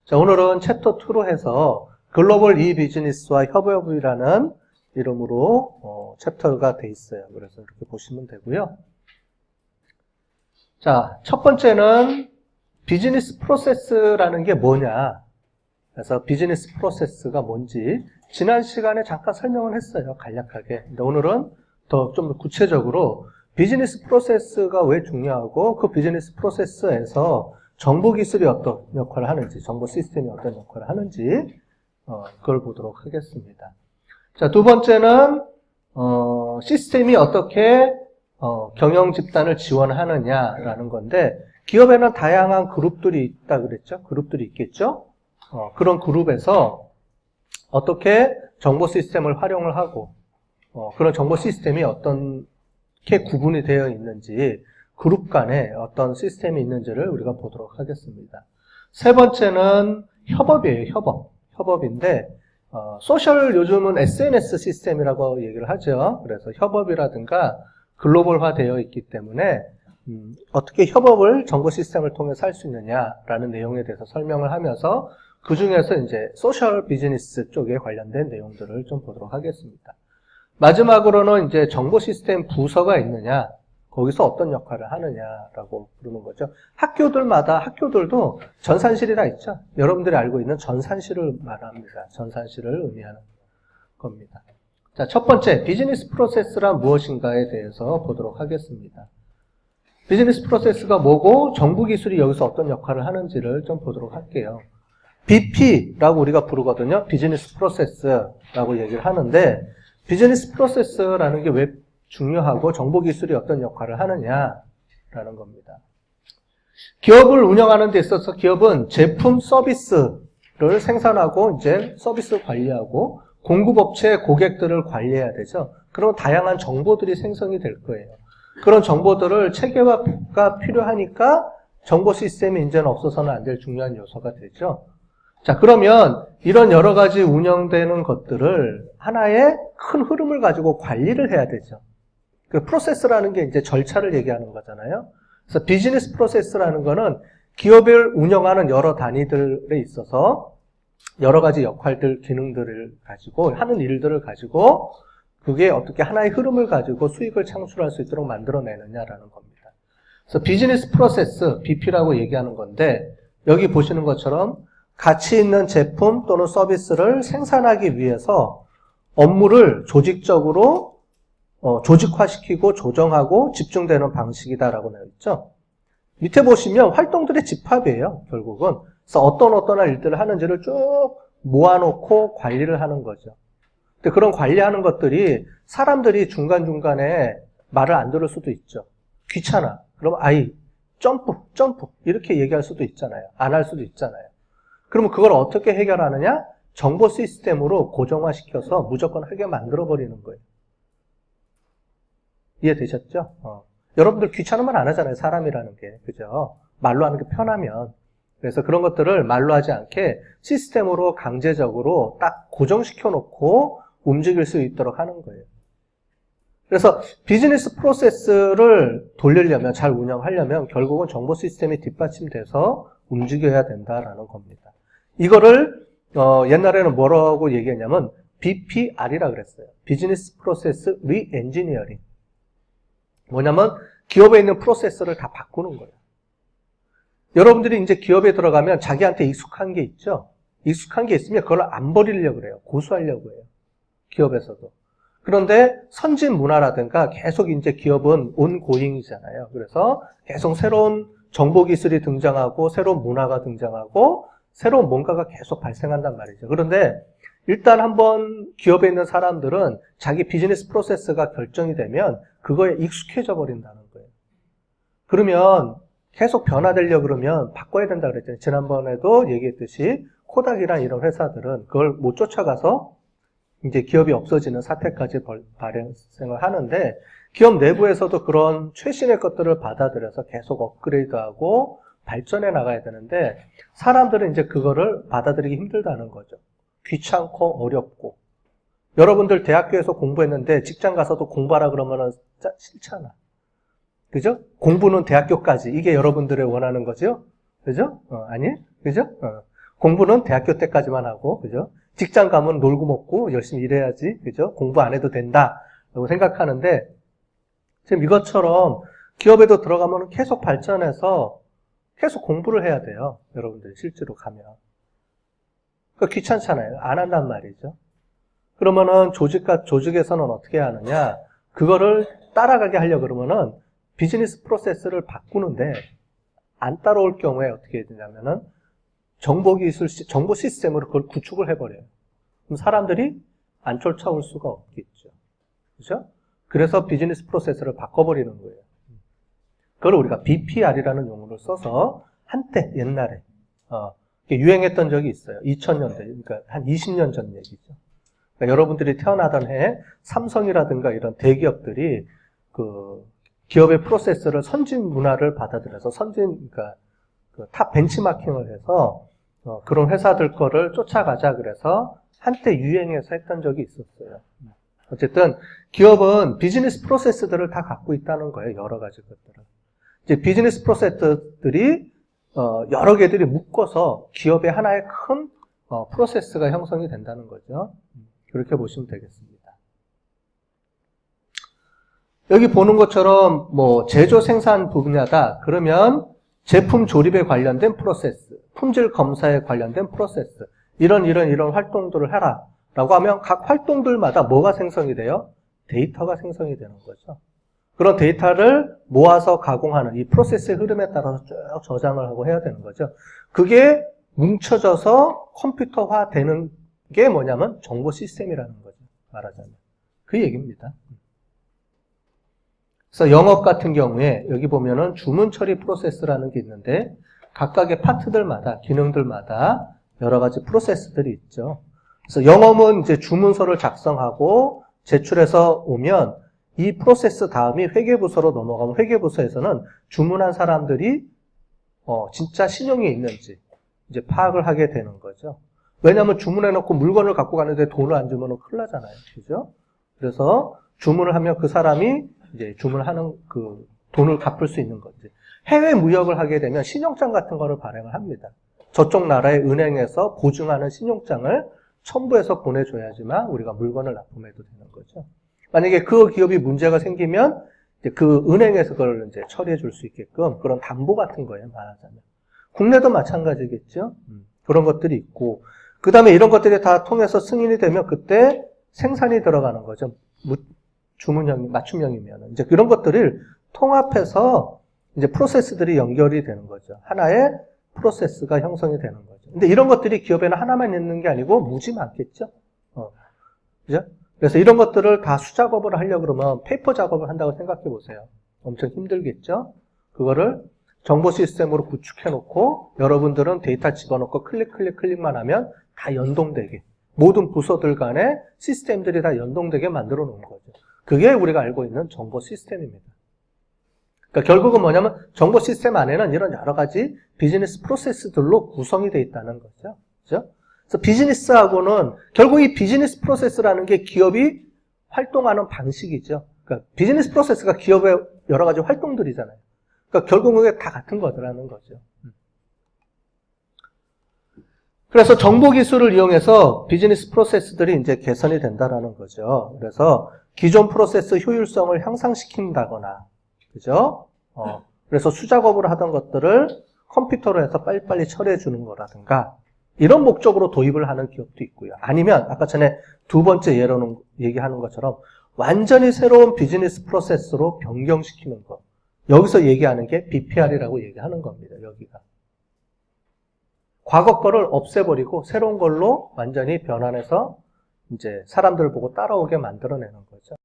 자, 오늘은 챕터 2로 해서 글로벌 이비즈니스와 협업이라는 이름으로 챕터가 돼 있어요. 그래서 이렇게 보시면 되고요. 자, 첫 번째는 비즈니스 프로세스라는 게 뭐냐. 그래서 비즈니스 프로세스가 뭔지 지난 시간에 잠깐 설명을 했어요. 간략하게. 근데 오늘은 더 좀 구체적으로 비즈니스 프로세스가 왜 중요하고 그 비즈니스 프로세스에서 정보 기술이 어떤 역할을 하는지, 정보 시스템이 어떤 역할을 하는지 그걸 보도록 하겠습니다. 자, 두 번째는 시스템이 어떻게 경영 집단을 지원하느냐라는 건데 기업에는 다양한 그룹들이 있다 그랬죠? 그룹들이 있겠죠? 그런 그룹에서 어떻게 정보 시스템을 활용을 하고 그런 정보 시스템이 어떻게 구분이 되어 있는지 그룹 간에 어떤 시스템이 있는지를 우리가 보도록 하겠습니다. 세 번째는 협업이에요. 협업인데 소셜 요즘은 SNS 시스템이라고 얘기를 하죠. 그래서 협업이라든가 글로벌화 되어 있기 때문에 어떻게 협업을 정보 시스템을 통해서 할 수 있느냐라는 내용에 대해서 설명을 하면서 그 중에서 이제 소셜 비즈니스 쪽에 관련된 내용들을 좀 보도록 하겠습니다. 마지막으로는 이제 정보 시스템 부서가 있느냐, 거기서 어떤 역할을 하느냐라고 부르는 거죠. 학교들도 전산실이 다 있죠. 여러분들이 알고 있는 전산실을 말합니다. 전산실을 의미하는 겁니다. 자, 첫 번째, 비즈니스 프로세스란 무엇인가에 대해서 보도록 하겠습니다. 비즈니스 프로세스가 뭐고 정보 기술이 여기서 어떤 역할을 하는지를 좀 보도록 할게요. BP라고 우리가 부르거든요. 비즈니스 프로세스라고 얘기를 하는데 비즈니스 프로세스라는 게 왜 중요하고 정보 기술이 어떤 역할을 하느냐라는 겁니다. 기업을 운영하는 데 있어서 기업은 제품 서비스를 생산하고 이제 서비스 관리하고 공급업체 고객들을 관리해야 되죠. 그럼 다양한 정보들이 생성이 될 거예요. 그런 정보들을 체계화가 필요하니까 정보 시스템이 이제는 없어서는 안 될 중요한 요소가 되죠. 자, 그러면 이런 여러 가지 운영되는 것들을 하나의 큰 흐름을 가지고 관리를 해야 되죠. 그 프로세스라는 게 이제 절차를 얘기하는 거잖아요. 그래서 비즈니스 프로세스라는 거는 기업을 운영하는 여러 단위들에 있어서 여러 가지 역할들, 기능들을 가지고 하는 일들을 가지고 그게 어떻게 하나의 흐름을 가지고 수익을 창출할 수 있도록 만들어내느냐라는 겁니다. 그래서 비즈니스 프로세스, BP라고 얘기하는 건데 여기 보시는 것처럼 가치 있는 제품 또는 서비스를 생산하기 위해서 업무를 조직적으로 조직화시키고 조정하고 집중되는 방식이다라고 되어 있죠. 밑에 보시면 활동들의 집합이에요, 결국은. 그래서 어떤 일들을 하는지를 쭉 모아놓고 관리를 하는 거죠. 근데 그런 관리하는 것들이 사람들이 중간중간에 말을 안 들을 수도 있죠. 귀찮아. 그럼 점프 이렇게 얘기할 수도 있잖아요. 안 할 수도 있잖아요. 그러면 그걸 어떻게 해결하느냐? 정보 시스템으로 고정화시켜서 무조건 하게 만들어버리는 거예요. 이해되셨죠? 여러분들 귀찮으면 안 하잖아요. 사람이라는 게. 그죠? 말로 하는 게 편하면. 그래서 그런 것들을 말로 하지 않게 시스템으로 강제적으로 딱 고정시켜 놓고 움직일 수 있도록 하는 거예요. 그래서 비즈니스 프로세스를 돌리려면, 잘 운영하려면 결국은 정보 시스템이 뒷받침돼서 움직여야 된다라는 겁니다. 이거를 옛날에는 뭐라고 얘기했냐면 BPR이라 그랬어요. 비즈니스 프로세스 리엔지니어링. 뭐냐면 기업에 있는 프로세스를 다 바꾸는 거예요. 여러분들이 이제 기업에 들어가면 자기한테 익숙한 게 있죠. 익숙한 게 있으면 그걸 안 버리려고 그래요. 고수하려고 해요. 기업에서도. 그런데 선진 문화라든가 계속 이제 기업은 온고잉이잖아요. 그래서 계속 새로운 정보 기술이 등장하고 새로운 문화가 등장하고 새로운 뭔가가 계속 발생한단 말이죠. 그런데 일단 한번 기업에 있는 사람들은 자기 비즈니스 프로세스가 결정이 되면 그거에 익숙해져 버린다는 거예요. 그러면 계속 변화되려고 그러면 바꿔야 된다 그랬잖아요. 지난번에도 얘기했듯이 코닥이랑 이런 회사들은 그걸 못 쫓아가서 이제 기업이 없어지는 사태까지 발생을 하는데 기업 내부에서도 그런 최신의 것들을 받아들여서 계속 업그레이드하고 발전해 나가야 되는데 사람들은 이제 그거를 받아들이기 힘들다는 거죠. 귀찮고 어렵고. 여러분들 대학교에서 공부했는데 직장 가서도 공부하라 그러면은 싫잖아. 그죠? 공부는 대학교까지. 이게 여러분들의 원하는 거죠? 그죠? 아니? 그죠? 공부는 대학교 때까지만 하고, 그죠? 직장 가면 놀고 먹고 열심히 일해야지, 그죠? 공부 안 해도 된다라고 생각하는데, 지금 이것처럼 기업에도 들어가면 계속 발전해서 계속 공부를 해야 돼요. 여러분들이 실제로 가면. 그러니까 귀찮잖아요. 안 한단 말이죠. 그러면은 조직에서는 어떻게 하느냐? 그거를 따라가게 하려고 그러면은 비즈니스 프로세스를 바꾸는데 안 따라올 경우에 어떻게 해야 되냐면은 정보 시스템으로 그걸 구축을 해버려요. 그럼 사람들이 안 쫓아올 수가 없겠죠. 그죠? 그래서 비즈니스 프로세스를 바꿔버리는 거예요. 그걸 우리가 BPR이라는 용어를 써서 한때 옛날에 유행했던 적이 있어요. 2000년대, 그러니까 한 20년 전 얘기죠. 그러니까 여러분들이 태어나던 해에 삼성이라든가 이런 대기업들이 그 기업의 프로세스를 선진 문화를 받아들여서 그러니까 그 탑 벤치마킹을 해서 그런 회사들 거를 쫓아가자 그래서 한때 유행해서 했던 적이 있었어요. 어쨌든 기업은 비즈니스 프로세스들을 다 갖고 있다는 거예요. 여러 가지 것들을. 이제 비즈니스 프로세스들이 여러 개들이 묶어서 기업의 하나의 큰 프로세스가 형성이 된다는 거죠. 그렇게 보시면 되겠습니다. 여기 보는 것처럼 뭐 제조 생산 분야다. 그러면 제품 조립에 관련된 프로세스, 품질 검사에 관련된 프로세스, 이런 활동들을 해라. 라고 하면 각 활동들마다 뭐가 생성이 돼요? 데이터가 생성이 되는 거죠. 그런 데이터를 모아서 가공하는 이 프로세스의 흐름에 따라서 쭉 저장을 하고 해야 되는 거죠. 그게 뭉쳐져서 컴퓨터화 되는 게 뭐냐면 정보 시스템이라는 거죠. 말하자면. 그 얘기입니다. 그래서 영업 같은 경우에 여기 보면은 주문 처리 프로세스라는 게 있는데 각각의 파트들마다, 기능들마다 여러 가지 프로세스들이 있죠. 그래서 영업은 이제 주문서를 작성하고 제출해서 오면 이 프로세스 다음이 회계부서로 넘어가면 회계부서에서는 주문한 사람들이 진짜 신용이 있는지 이제 파악을 하게 되는 거죠. 왜냐하면 주문해놓고 물건을 갖고 가는데 돈을 안 주면 큰일 나잖아요. 그죠? 그래서 주문을 하면 그 사람이 이제 주문하는 그 돈을 갚을 수 있는 거지. 해외 무역을 하게 되면 신용장 같은 거를 발행을 합니다. 저쪽 나라의 은행에서 보증하는 신용장을 첨부해서 보내줘야지만 우리가 물건을 납품해도 되는 거죠. 만약에 그 기업이 문제가 생기면 이제 그 은행에서 그걸 이제 처리해 줄 수 있게끔 그런 담보 같은 거예요, 말하자면. 국내도 마찬가지겠죠. 그런 것들이 있고, 그 다음에 이런 것들이 다 통해서 승인이 되면 그때 생산이 들어가는 거죠. 맞춤형이면 이제 그런 것들을 통합해서 이제 프로세스들이 연결이 되는 거죠. 하나의 프로세스가 형성이 되는 거죠. 근데 이런 것들이 기업에는 하나만 있는 게 아니고 무지 많겠죠. 그죠? 그래서 이런 것들을 다 수작업을 하려고 그러면 페이퍼 작업을 한다고 생각해 보세요. 엄청 힘들겠죠? 그거를 정보 시스템으로 구축해 놓고 여러분들은 데이터 집어넣고 클릭만 하면 다 연동되게 모든 부서들 간의 시스템들이 다 연동되게 만들어 놓은 거죠. 그게 우리가 알고 있는 정보 시스템입니다. 그러니까 결국은 뭐냐면 정보 시스템 안에는 이런 여러 가지 비즈니스 프로세스들로 구성이 되어 있다는 거죠. 그죠? 그래서 비즈니스하고는 결국 이 비즈니스 프로세스라는 게 기업이 활동하는 방식이죠. 그러니까 비즈니스 프로세스가 기업의 여러 가지 활동들이잖아요. 그러니까 결국은 그게 다 같은 거라는 거죠. 그래서 정보 기술을 이용해서 비즈니스 프로세스들이 이제 개선이 된다라는 거죠. 그래서 기존 프로세스 효율성을 향상시킨다거나, 그죠? 그래서 수작업을 하던 것들을 컴퓨터로 해서 빨리빨리 처리해 주는 거라든가, 이런 목적으로 도입을 하는 기업도 있고요. 아니면 아까 전에 두 번째 예로 얘기하는 것처럼 완전히 새로운 비즈니스 프로세스로 변경시키는 것. 여기서 얘기하는 게 BPR이라고 얘기하는 겁니다. 여기가. 과거 거를 없애버리고 새로운 걸로 완전히 변환해서 이제 사람들 보고 따라오게 만들어내는 거죠.